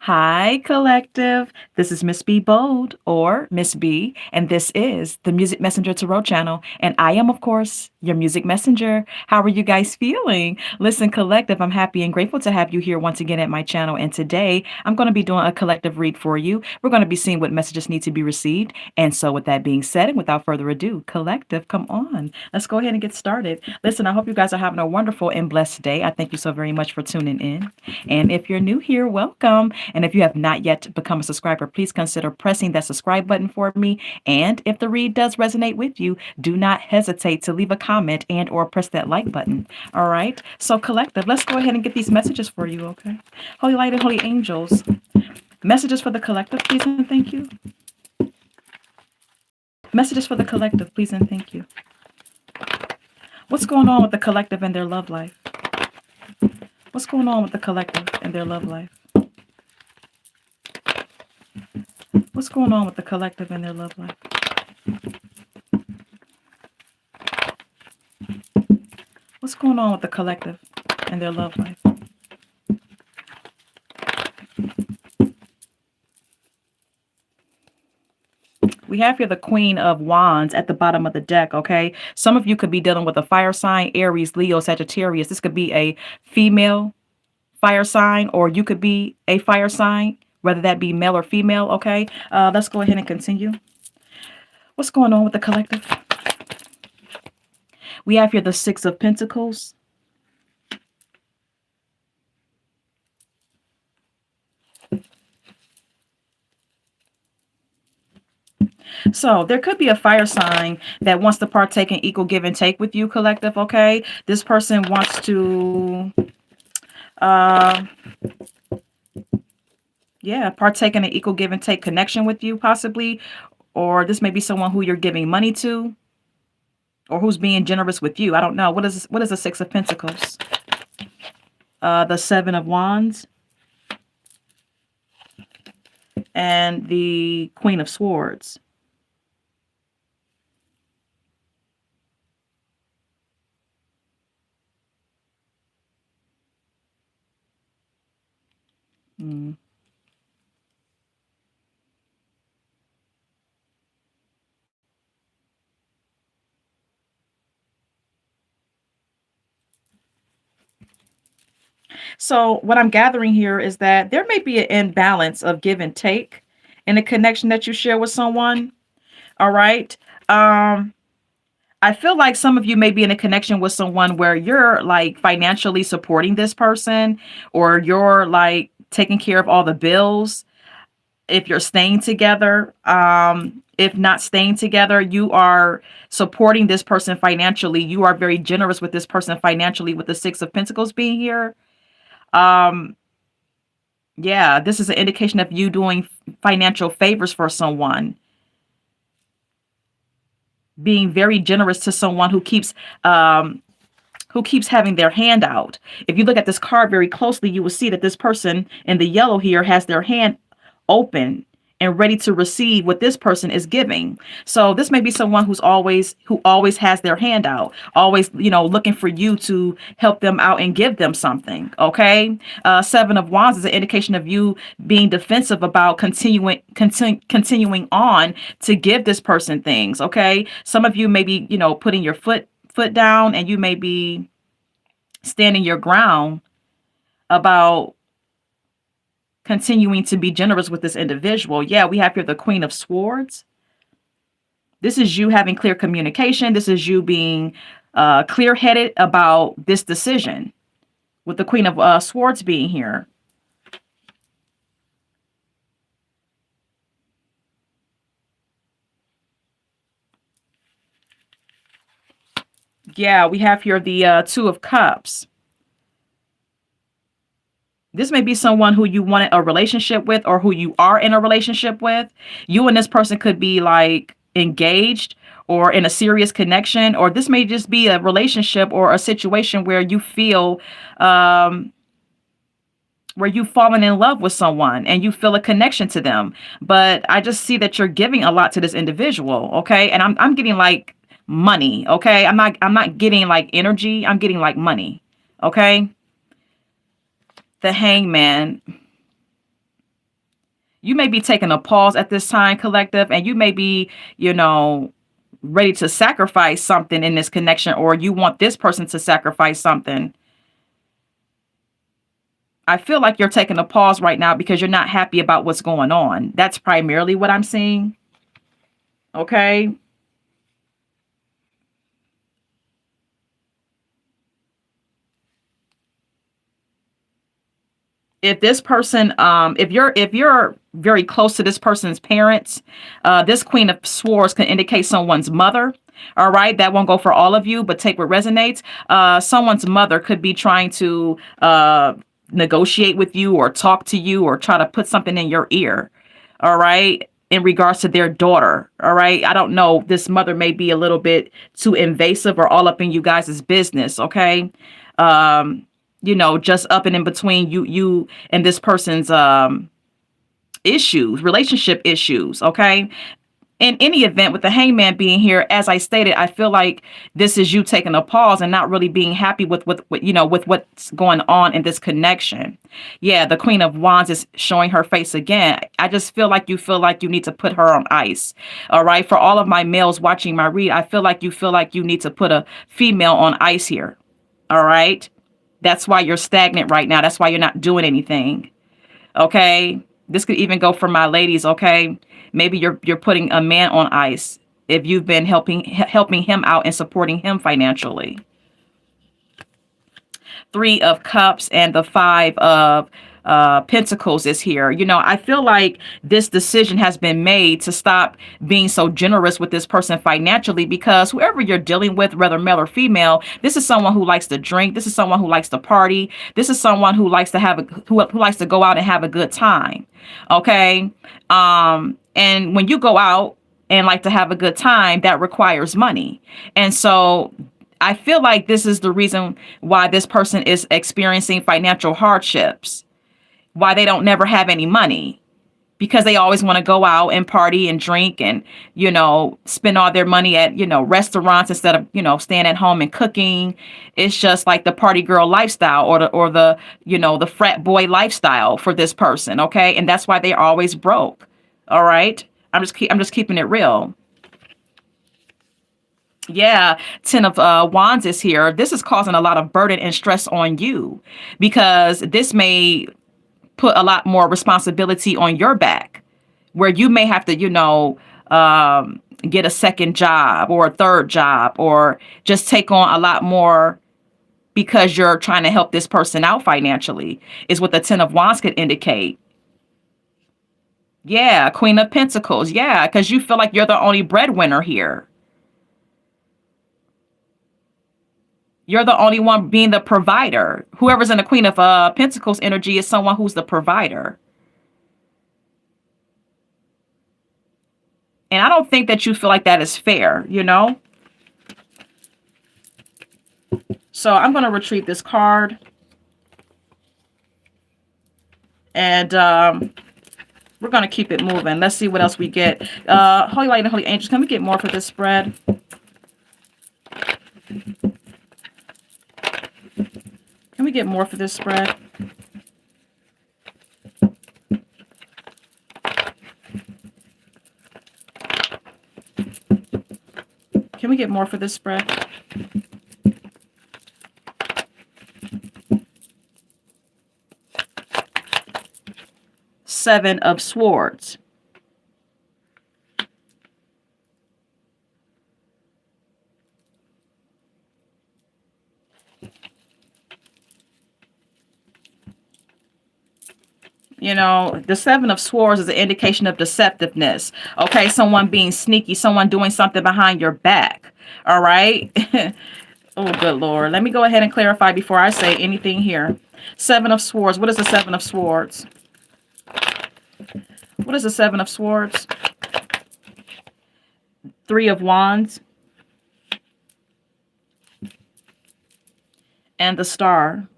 Hi, collective. This is Miss B Bold or Miss B, and this is the Music Messenger Tarot channel. And I am, of course, your music messenger. How are you guys feeling? Listen, collective, I'm happy and grateful to have you here once again at my channel. And today I'm going to be doing a collective read for you. We're going to be seeing what messages need to be received. And so, with that being said, and without further ado, collective, come on. Let's go ahead and get started. Listen, I hope you guys are having a wonderful and blessed day. I thank you so very much for tuning in. And if you're new here, welcome. And if you have not yet become a subscriber, please consider pressing that subscribe button for me. And if the read does resonate with you, do not hesitate to leave a comment and or press that like button. All right. So collective, let's go ahead and get these messages for you. Okay. Holy light and holy angels, messages for the collective, please and thank you. Messages for the collective, please and thank you. What's going on with the collective and their love life? What's going on with the collective and their love life? What's going on with the collective and their love life? What's going on with the collective and their love life? We have here the Queen of Wands at the bottom of the deck, okay? Some of you could be dealing with a fire sign, Aries, Leo, Sagittarius. This could be a female fire sign, or you could be a fire sign, whether that be male or female, okay? Let's go ahead and continue. What's going on with the collective? We have here the Six of Pentacles. So there could be a fire sign that wants to partake in equal give and take with you, collective, okay? This person wants to, partake in an equal give and take connection with you, possibly. Or this may be someone who you're giving money to, or who's being generous with you. I don't know. What is the Six of Pentacles? The Seven of Wands. And the Queen of Swords. So what I'm gathering here is that there may be an imbalance of give and take in a connection that you share with someone. All right. I feel like some of you may be in a connection with someone where you're like financially supporting this person, or you're like taking care of all the bills if you're staying together. If not staying together, you are supporting this person financially. You are very generous with this person financially, with the Six of Pentacles being here. Yeah, this is an indication of you doing financial favors for someone, being very generous to someone who keeps having their hand out. If you look at this card very closely, you will see that this person in the yellow here has their hand open and ready to receive what this person is giving. So this may be someone who always has their hand out, always, looking for you to help them out and give them something. Okay. Seven of Wands is an indication of you being defensive about continuing on to give this person things. Okay. Some of you may be, putting your foot down, and you may be standing your ground about continuing to be generous with this individual. Yeah, we have here the Queen of Swords. This is you having clear communication. This is you being clear-headed about this decision, with the Queen of Swords being here. Yeah, we have here the Two of Cups. This may be someone who you wanted a relationship with, or who you are in a relationship with. You and this person could be like engaged or in a serious connection, or this may just be a relationship or a situation where you feel where you've fallen in love with someone and you feel a connection to them. But I just see that you're giving a lot to this individual, okay? And I'm getting like money, okay? I'm not getting like energy, I'm getting like money, okay? The Hangman. You may be taking a pause at this time, collective, and you may be, you know, ready to sacrifice something in this connection, or you want this person to sacrifice something. I feel like you're taking a pause right now because you're not happy about what's going on. That's primarily what I'm seeing. Okay. If this person, if you're very close to this person's parents, this Queen of Swords can indicate someone's mother. All right, that won't go for all of you, but take what resonates. Someone's mother could be trying to negotiate with you or talk to you or try to put something in your ear. All right, in regards to their daughter. All right, I don't know. This mother may be a little bit too invasive or all up in you guys' business. Okay. Um, just up and in between you and this person's issues, relationship issues. Okay. In any event, with the hangman being here, as I stated, I feel like this is you taking a pause and not really being happy with what's going on in this connection. Yeah, the Queen of Wands is showing her face again. I just feel like you need to put her on ice. All right. For all of my males watching my read, I feel like you need to put a female on ice here. All right. That's why you're stagnant right now. That's why you're not doing anything. Okay. This could even go for my ladies. Okay. Maybe you're putting a man on ice if you've been helping him out and supporting him financially. Three of Cups and the Five of Pentacles is here. I feel like this decision has been made to stop being so generous with this person financially, because whoever you're dealing with, whether male or female, this is someone who likes to drink. This is someone who likes to party. This is someone who likes to who likes to go out and have a good time. Okay. And when you go out and like to have a good time, that requires money. And so I feel like this is the reason why this person is experiencing financial hardships, why they don't never have any money, because they always want to go out and party and drink and, spend all their money at, restaurants instead of, staying at home and cooking. It's just like the party girl lifestyle or the frat boy lifestyle for this person. Okay. And that's why they're always broke. All right. I'm just keeping it real. Yeah, Ten of Wands is here. This is causing a lot of burden and stress on you, because this may put a lot more responsibility on your back, where you may have to, get a second job or a third job, or just take on a lot more because you're trying to help this person out financially, is what the Ten of Wands could indicate. Yeah, Queen of Pentacles. Yeah, because you feel like you're the only breadwinner here. You're the only one being the provider. Whoever's in the Queen of Pentacles energy is someone who's the provider. And I don't think that you feel like that is fair. So I'm going to retrieve this card. And we're going to keep it moving. Let's see what else we get. Holy Light and Holy Angels, can we get more for this spread? Can we get more for this spread? Can we get more for this spread? Seven of Swords. The Seven of Swords is an indication of deceptiveness. Okay, someone being sneaky, someone doing something behind your back. All right. Oh, good Lord. Let me go ahead and clarify before I say anything here. Seven of Swords. What is the Seven of Swords? What is the Seven of Swords? Three of Wands. And the Star.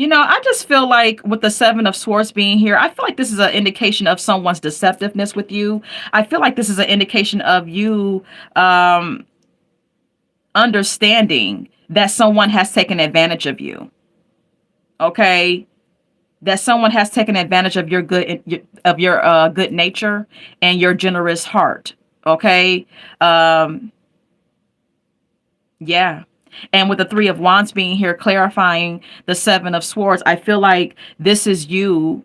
I just feel like with the Seven of Swords being here, I feel like this is an indication of someone's deceptiveness with you. I feel like this is an indication of you understanding that someone has taken advantage of you. Okay, that someone has taken advantage of your good nature and your generous heart. Okay, um, yeah. And with the Three of Wands being here, clarifying the Seven of Swords, I feel like this is you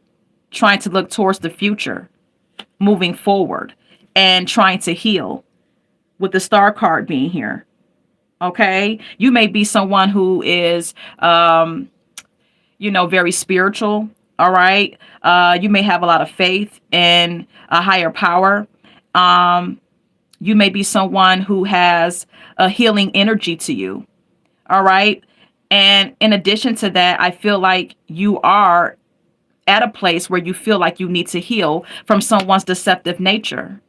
trying to look towards the future, moving forward, and trying to heal. With the Star card being here, okay, you may be someone who is very spiritual. All right. You may have a lot of faith in a higher power. You may be someone who has a healing energy to you. All right. And in addition to that, I feel like you are at a place where you feel like you need to heal from someone's deceptive nature.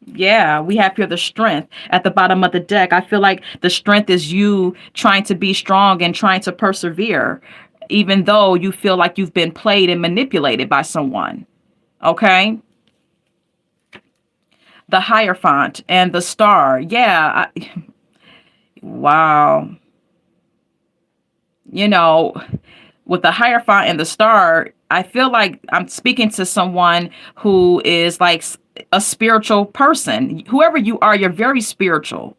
Yeah, we have here the strength at the bottom of the deck. I feel like the strength is you trying to be strong and trying to persevere, even though you feel like you've been played and manipulated by someone. Okay. The Hierophant and the Star. Yeah. Wow. You know, with the Hierophant and the Star, I feel like I'm speaking to someone who is like a spiritual person. Whoever you are, you're very spiritual.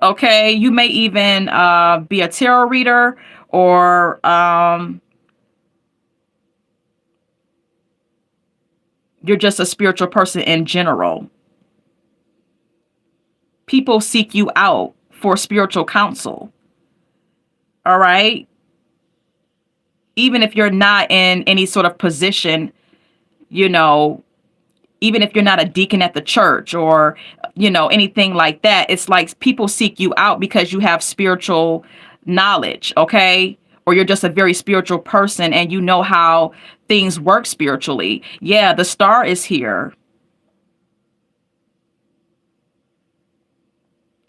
Okay, you may even be a tarot reader, or you're just a spiritual person in general. People seek you out for spiritual counsel. All right, even if you're not in any sort of position, you know, even if you're not a deacon at the church, or anything like that, it's like people seek you out because you have spiritual knowledge. Okay, or you're just a very spiritual person and you know how things work spiritually. Yeah, the Star is here.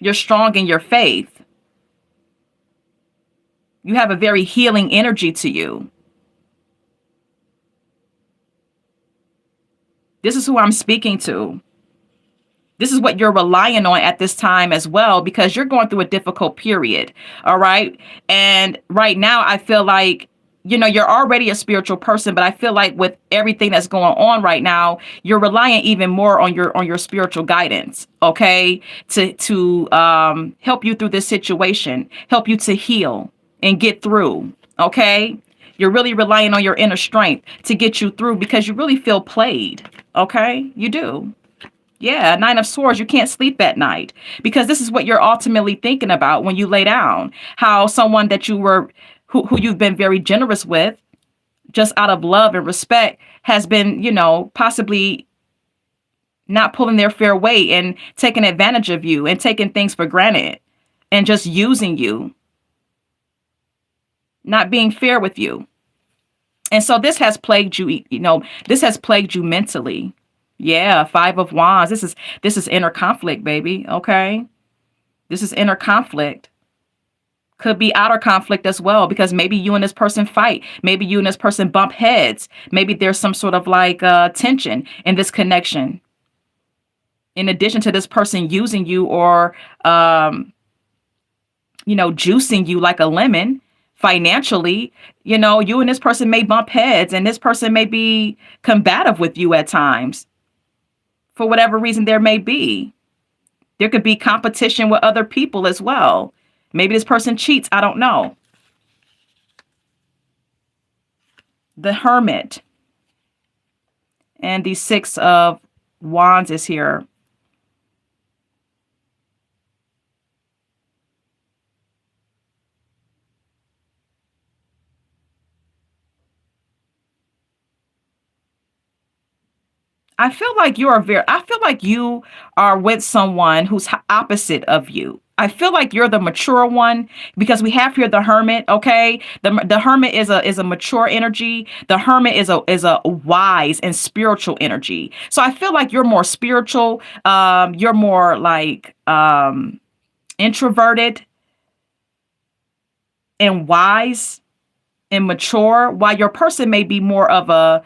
You're strong in your faith. You have a very healing energy to you. This is who I'm speaking to. This is what you're relying on at this time as well, because you're going through a difficult period. All right. And right now, I feel like, you're already a spiritual person, but I feel like with everything that's going on right now, you're relying even more on your spiritual guidance. Okay. To help you through this situation, help you to heal and get through. Okay. You're really relying on your inner strength to get you through, because you really feel played. Okay. You do. Yeah, Nine of Swords, you can't sleep at night because this is what you're ultimately thinking about when you lay down. How someone that who you've been very generous with, just out of love and respect, has been, possibly not pulling their fair weight and taking advantage of you and taking things for granted and just using you, not being fair with you. And so this has plagued you, this has plagued you mentally. Yeah, Five of Wands. This is inner conflict, baby. Okay. This is inner conflict. Could be outer conflict as well, because maybe you and this person fight. Maybe you and this person bump heads. Maybe there's some sort of like tension in this connection. In addition to this person using you, or juicing you like a lemon financially, you and this person may bump heads, and this person may be combative with you at times for whatever reason there may be. There could be competition with other people as well. Maybe this person cheats. I don't know. The Hermit and the Six of Wands is here. I feel like you are with someone who's opposite of you. I feel like you're the mature one, because we have here the Hermit. Okay, the Hermit is a mature energy. The Hermit is a wise and spiritual energy. So I feel like you're more spiritual. You're more like introverted and wise and mature, while your person may be more of a,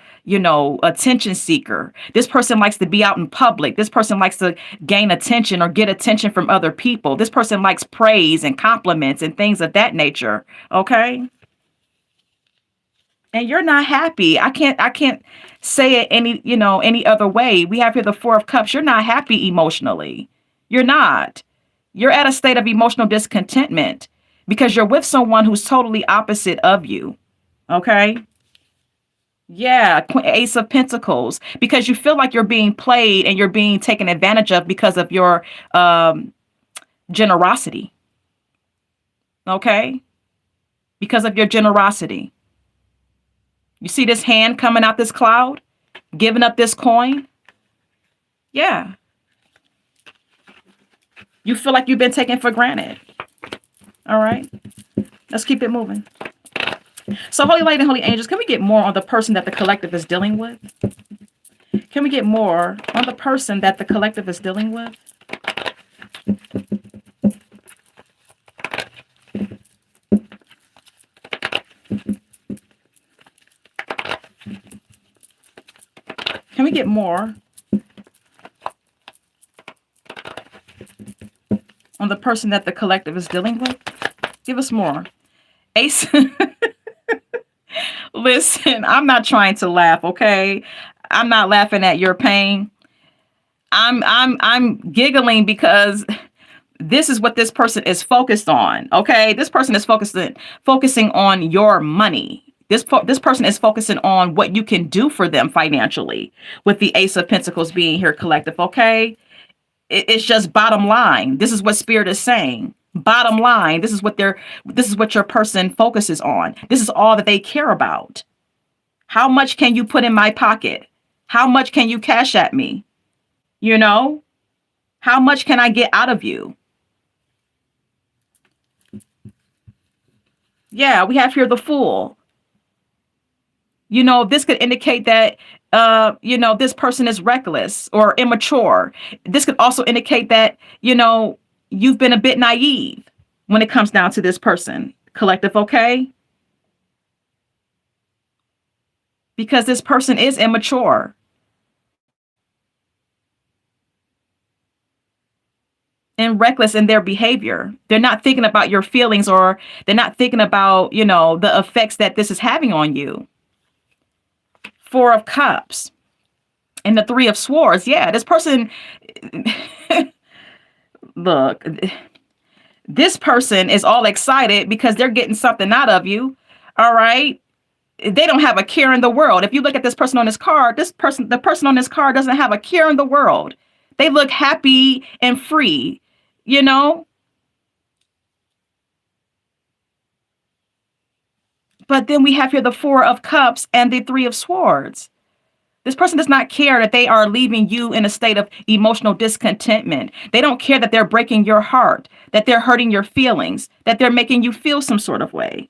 attention seeker. This person likes to be out in public. This person likes to gain attention or get attention from other people. This person likes praise and compliments and things of that nature. Okay? And you're not happy. I can't say it any other way. We have here the 4 of Cups. You're not happy emotionally. You're not. You're at a state of emotional discontentment because you're with someone who's totally opposite of you. Okay? Yeah, Ace of Pentacles, because you feel like you're being played and you're being taken advantage of because of your um generosity. Okay? Because of your generosity. You see this hand coming out this cloud, giving up this coin? Yeah. You feel like you've been taken for granted. All right. Let's keep it moving. So, Holy Light and Holy Angels, can we get more on the person that the collective is dealing with? Can we get more on the person that the collective is dealing with? Can we get more on the person that the collective is dealing with? Give us more. Ace. Listen, I'm not trying to laugh, okay? I'm not laughing at your pain. I'm giggling because this is what this person is focused on, okay? This person is focusing on your money. This person is focusing on what you can do for them financially, with the Ace of Pentacles being here collective, okay? It's just bottom line. This is what Spirit is saying. Bottom line, this is what your person focuses on. This is all that they care about. How much can you put in my pocket? How much can you cash at me? You know? How much can I get out of you? Yeah, we have here the Fool. This could indicate that this person is reckless or immature. This could also indicate that, you've been a bit naive when it comes down to this person, collective, okay? Because this person is immature. And reckless in their behavior. They're not thinking about your feelings, or they're not thinking about, the effects that this is having on you. 4 of Cups and the 3 of Swords. Yeah, this person, look, this person is all excited because they're getting something out of you. All right. They don't have a care in the world. If you look at this person on this card, the person on this card doesn't have a care in the world. They look happy and free, you know? But then we have here the 4 of Cups and the 3 of Swords. This person does not care that they are leaving you in a state of emotional discontentment. They don't care that they're breaking your heart, that they're hurting your feelings, that they're making you feel some sort of way.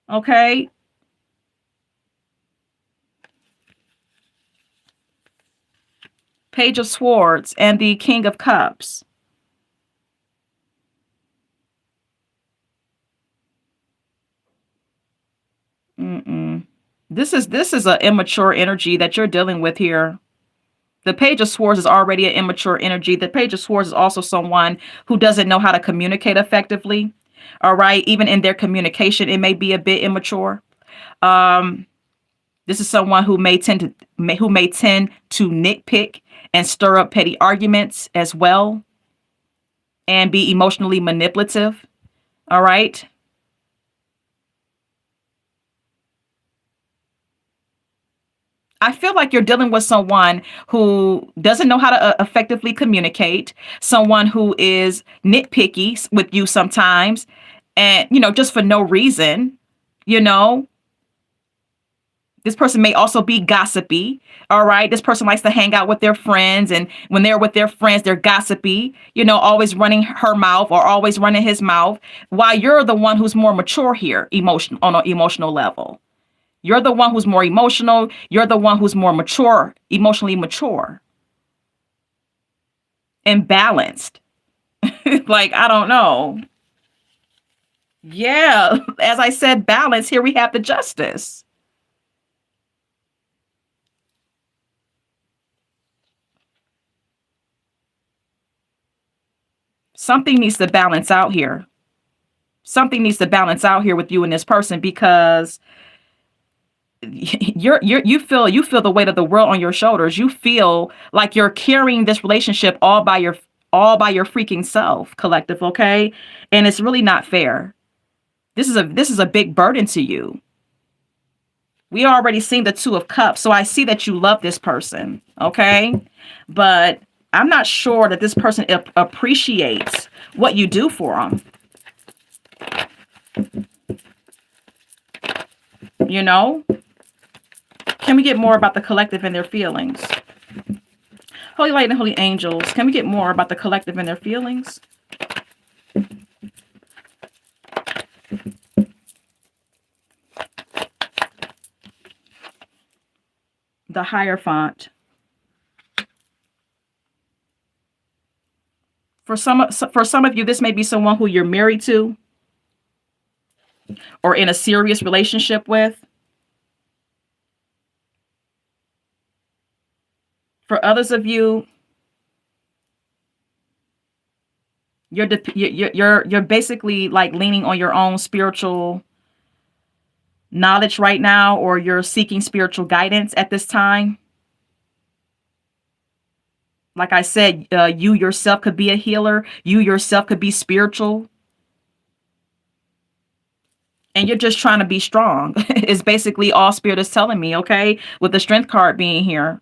Okay? Page of Swords and the King of Cups. This is an immature energy that you're dealing with here. The Page of Swords is already an immature energy. The Page of Swords is also someone who doesn't know how to communicate effectively. All right, even in their communication, it may be a bit immature. This is someone who may tend to nitpick and stir up petty arguments as well, and be emotionally manipulative. All right. I feel like you're dealing with someone who doesn't know how to effectively communicate, someone who is nitpicky with you sometimes, and, just for no reason, you know. This person may also be gossipy. All right. This person likes to hang out with their friends. And when they're with their friends, they're gossipy, always running her mouth or always running his mouth, while you're the one who's more mature here, on an emotional level. You're the one who's more emotional. You're the one who's more mature, emotionally mature and balanced. Like, I don't know. Yeah, as I said, balance. Here we have the justice. Something needs to balance out here. Something needs to balance out here with you and this person because you feel the weight of the world on your shoulders. You feel like you're carrying this relationship all by your freaking self, collective, okay? And it's really not fair. This is a big burden to you. We already seen the 2 of Cups, so I see that you love this person, okay? But I'm not sure that this person appreciates what you do for them. You know? Can we get more about the collective and their feelings? Holy light and holy angels, can we get more about the collective and their feelings? The Hierophant. For some of you, this may be someone who you're married to or in a serious relationship with. For others of you, you're basically like leaning on your own spiritual knowledge right now, or you're seeking spiritual guidance at this time. Like I said, you yourself could be a healer. You yourself could be spiritual. And you're just trying to be strong. It's basically all spirit is telling me, okay? With the strength card being here.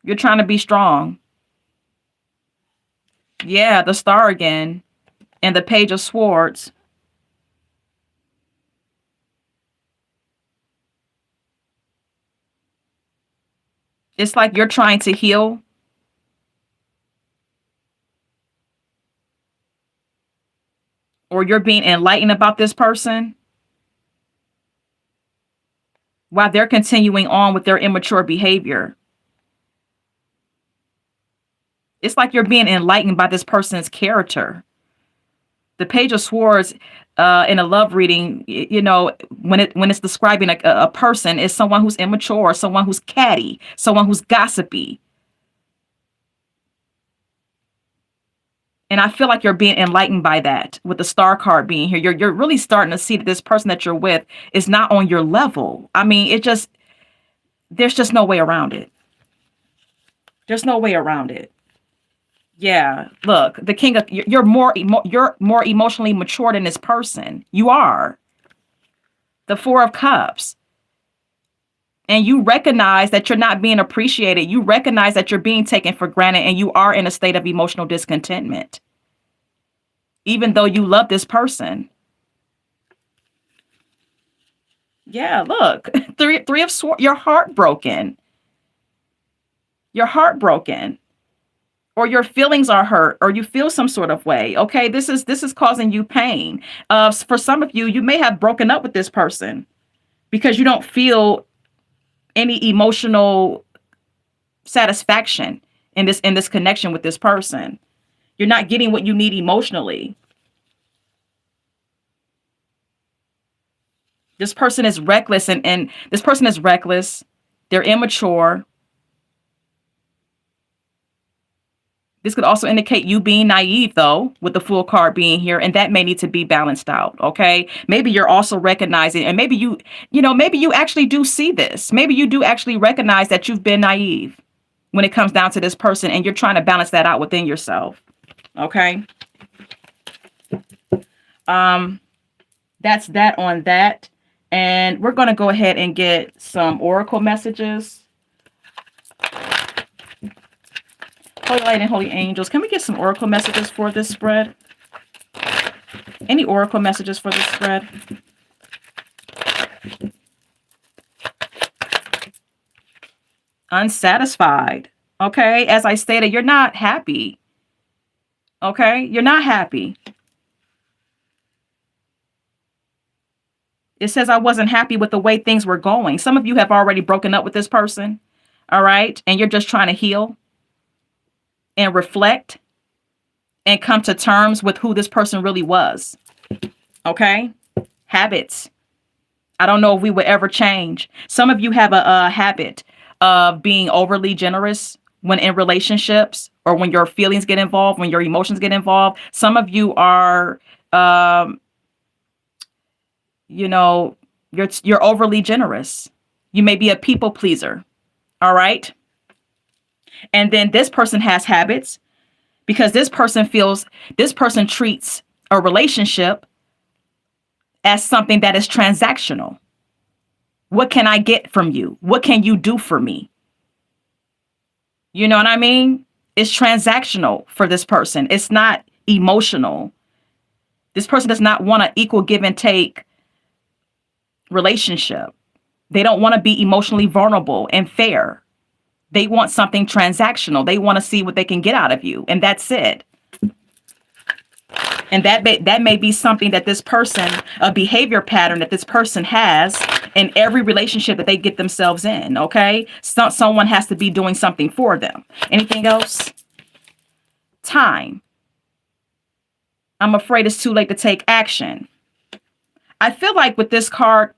You're trying to be strong. Yeah, the star again. And the Page of Swords. It's like you're trying to heal. Or you're being enlightened about this person while they're continuing on with their immature behavior. It's like you're being enlightened by this person's character. The Page of Swords in a love reading, when it's describing a person, is someone who's immature, someone who's catty, someone who's gossipy. And I feel like you're being enlightened by that with the star card being here. You're really starting to see that this person that you're with is not on your level. I mean, there's just no way around it. There's no way around it. Yeah, look, the king of you're more emotionally mature than this person. You are. The 4 of Cups. And you recognize that you're not being appreciated. You recognize that you're being taken for granted and you are in a state of emotional discontentment. Even though you love this person. Yeah, look. Three of Swords. You're heartbroken. You're heartbroken. Or your feelings are hurt, or you feel some sort of way. Okay, this is causing you pain. For some of you, you may have broken up with this person because you don't feel any emotional satisfaction in this connection with this person. You're not getting what you need emotionally. This person is reckless, and this person is reckless. They're immature. This could also indicate you being naive, though, with the Fool card being here, and that may need to be balanced out, okay? Maybe you're also recognizing, and maybe you actually do see this. Maybe you do actually recognize that you've been naive when it comes down to this person, and you're trying to balance that out within yourself, okay? That's that on that. And we're going to go ahead and get some oracle messages. Holy light and holy angels, can we get some oracle messages for this spread? Any oracle messages for this spread? Unsatisfied. Okay, as I stated, you're not happy. Okay, you're not happy. It says I wasn't happy with the way things were going. Some of you have already broken up with this person. All right, and you're just trying to heal and reflect and come to terms with who this person really was. Okay? Habits. I don't know if we would ever change. Some of you have a habit of being overly generous when in relationships or when your feelings get involved, when your emotions get involved. Some of you are, um, you know, you're overly generous. You may be a people pleaser. All right. And then this person has habits because this person treats a relationship as something that is transactional. What can I get from you? What can you do for me? You know what I mean? It's transactional for this person. It's not emotional. This person does not want an equal give and take relationship. They don't want to be emotionally vulnerable and fair. They want something transactional. They want to see what they can get out of you, and that's it. And that may be something that this person, a behavior pattern that this person has in every relationship that they get themselves in. Okay, someone has to be doing something for them. Anything else? Time. I'm afraid it's too late to take action. I feel like with this card,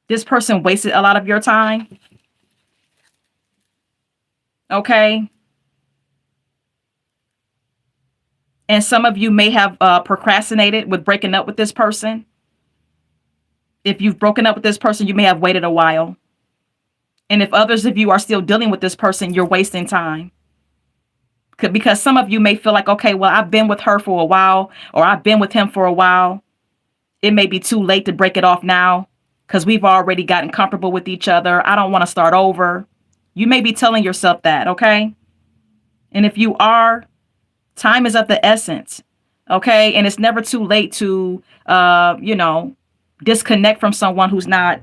this person wasted a lot of your time. Okay. And some of you may have procrastinated with breaking up with this person. If you've broken up with this person, you may have waited a while. And if others of you are still dealing with this person, you're wasting time. Because some of you may feel like, okay, well, I've been with her for a while, or I've been with him for a while. It may be too late to break it off now because we've already gotten comfortable with each other. I don't want to start over. You may be telling yourself that, okay? And if you are, time is of the essence, okay? And it's never too late to, disconnect from someone who's not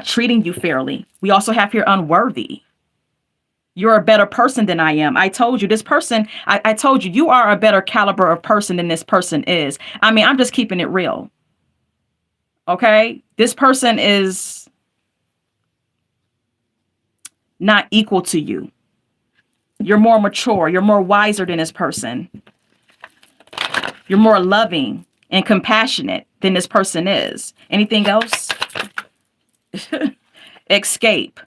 treating you fairly. We also have here unworthy. You're a better person than I am. I told you this person, I told you, you are a better caliber of person than this person is. I mean, I'm just keeping it real. Okay? This person is not equal to you. You're more mature. You're more wiser than this person. You're more loving and compassionate than this person is. Anything else? Escape.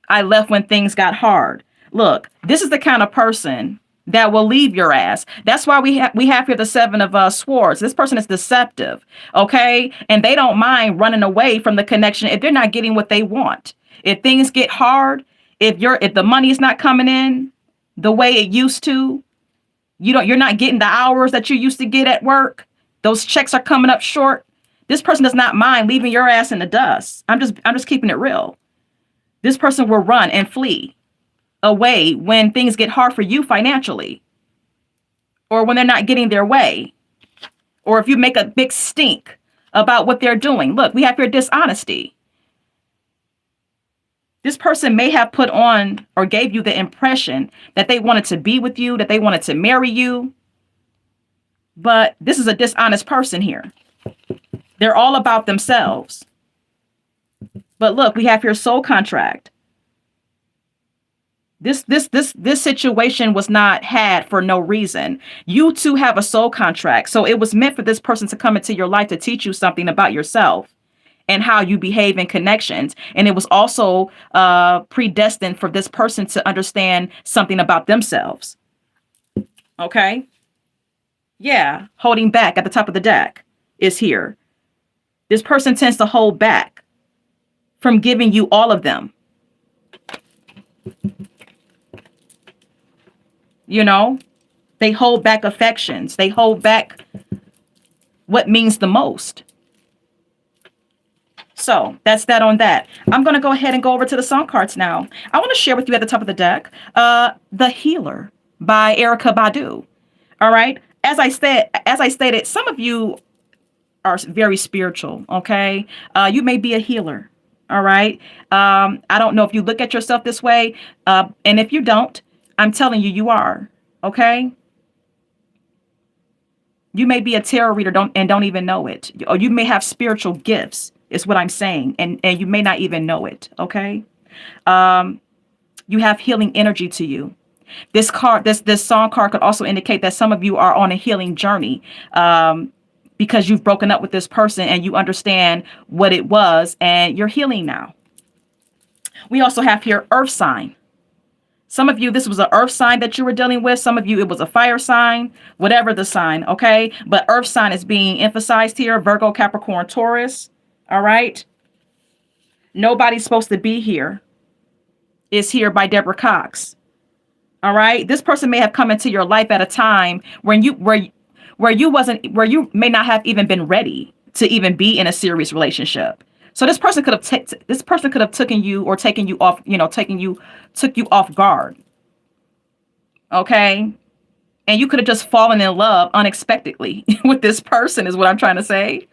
I left when things got hard. Look, this is the kind of person that will leave your ass. That's why we have here the Seven of Swords. This person is deceptive, okay? And they don't mind running away from the connection if they're not getting what they want. If things get hard, if the money is not coming in the way it used to, you're not getting the hours that you used to get at work. Those checks are coming up short. This person does not mind leaving your ass in the dust. I'm just keeping it real. This person will run and flee away when things get hard for you financially, or when they're not getting their way, or if you make a big stink about what they're doing. Look, we have your dishonesty. This person may have put on or gave you the impression that they wanted to be with you, that they wanted to marry you. But this is a dishonest person here. They're all about themselves. But look, we have your soul contract. This situation was not had for no reason. You two have a soul contract. So it was meant for this person to come into your life to teach you something about yourself and how you behave in connections. And it was also predestined for this person to understand something about themselves. Okay? Yeah, holding back at the top of the deck is here. This person tends to hold back from giving you all of them. You know, they hold back affections. They hold back what means the most. So that's that on that. I'm going to go ahead and go over to the song cards now. I want to share with you at the top of the deck, The Healer by Erykah Badu. All right. As I stated, some of you are very spiritual. Okay. You may be a healer. All right. I don't know if you look at yourself this way. And if you don't, I'm telling you, you are. Okay. You may be a tarot reader don't even know it. Or you may have spiritual gifts, is what I'm saying. And you may not even know it. Okay. You have healing energy to you. This song card could also indicate that some of you are on a healing journey, because you've broken up with this person and you understand what it was and you're healing now. We also have here earth sign. Some of you, this was an earth sign that you were dealing with. Some of you, it was a fire sign, whatever the sign, okay? But earth sign is being emphasized here. Virgo, Capricorn, Taurus, all right? Nobody's supposed to be here is here by Deborah Cox, all right? This person may have come into your life at a time when where you may not have even been ready to even be in a serious relationship. So this person could have taken you or taken you off, took you off guard. Okay? And you could have just fallen in love unexpectedly with this person is what I'm trying to say.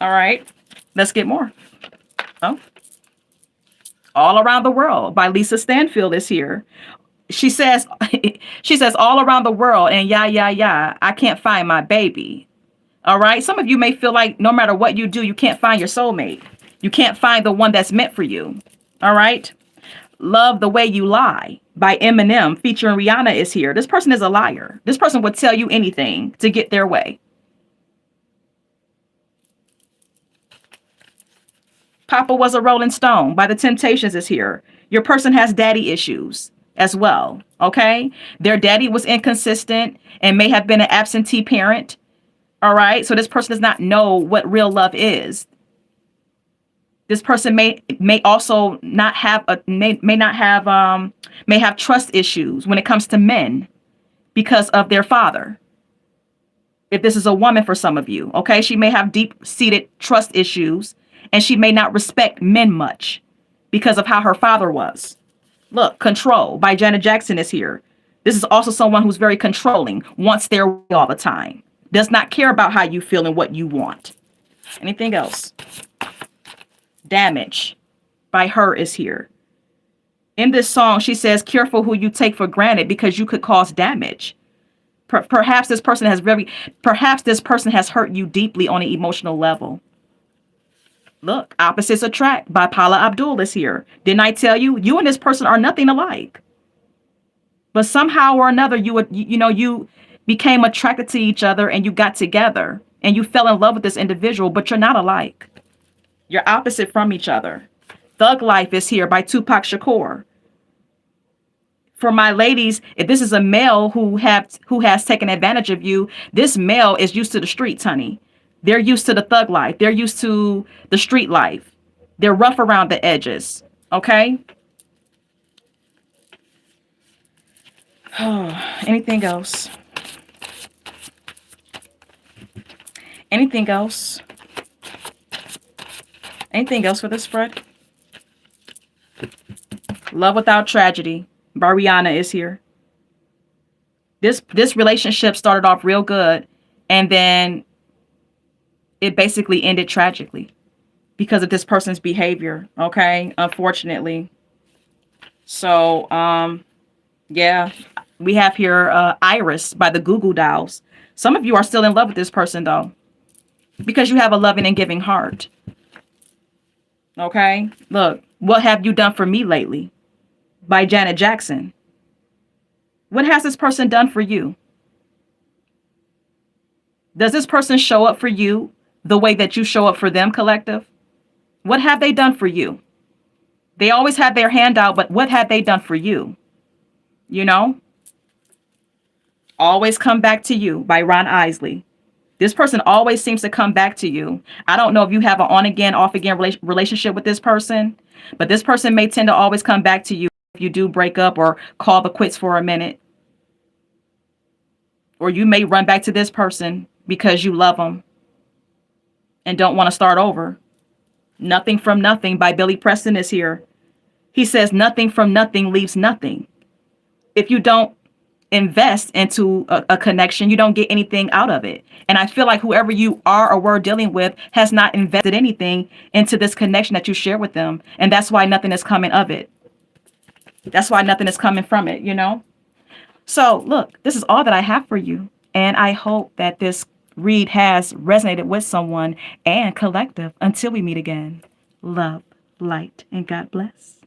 All right. Let's get more. Oh. All Around the World by Lisa Stanfield is here. She says all around the world and yeah, I can't find my baby. All right. Some of you may feel like no matter what you do, you can't find your soulmate. You can't find the one that's meant for you. All right. Love the Way You Lie by Eminem featuring Rihanna is here. This person is a liar. This person would tell you anything to get their way. Papa Was a Rolling Stone by The Temptations is here. Your person has daddy issues as well. Okay. Their daddy was inconsistent and may have been an absentee parent. All right. So this person does not know what real love is. This person may also not have may have trust issues when it comes to men because of their father. If this is a woman for some of you, okay, she may have deep-seated trust issues and she may not respect men much because of how her father was. Look, Control by Janet Jackson is here. This is also someone who's very controlling, wants their way all the time, does not care about how you feel and what you want. Anything else? Damage by Her is here. In this song, she says, careful who you take for granted because you could cause damage. Perhaps this person has hurt you deeply on an emotional level. Look, Opposites Attract by Paula Abdul is here. Didn't I tell you? You and this person are nothing alike. But somehow or another, you became attracted to each other and you got together and you fell in love with this individual, but you're not alike. You're opposite from each other. Thug Life is here by Tupac Shakur. For my ladies, if this is a male who has taken advantage of you, this male is used to the streets, honey. They're used to the thug life. They're used to the street life. They're rough around the edges. Okay? Anything else? Anything else? Anything else for this spread? Love Without Tragedy by Rihanna is here. This relationship started off real good and then it basically ended tragically because of this person's behavior, okay? Unfortunately. So, yeah, we have here Iris by the Goo Goo Dolls. Some of you are still in love with this person, though, because you have a loving and giving heart. Okay? Look, What Have You Done For Me Lately by Janet Jackson. What has this person done for you? Does this person show up for you the way that you show up for them, collective? What have they done for you? They always have their hand out, but what have they done for you? You know? Always Come Back to You by Ron Isley. This person always seems to come back to you. I don't know if you have an on-again, off-again relationship with this person, but this person may tend to always come back to you if you do break up or call the quits for a minute. Or you may run back to this person because you love them and don't want to start over. Nothing from Nothing by Billy Preston is here. He says, nothing from nothing leaves nothing. If you don't invest into a connection, you don't get anything out of it. And I feel like whoever you are or were dealing with has not invested anything into this connection that you share with them. And that's why nothing is coming of it. That's why nothing is coming from it, you know? So look, this is all that I have for you. And I hope that this read has resonated with someone and collective. Until we meet again, love, light, and God bless.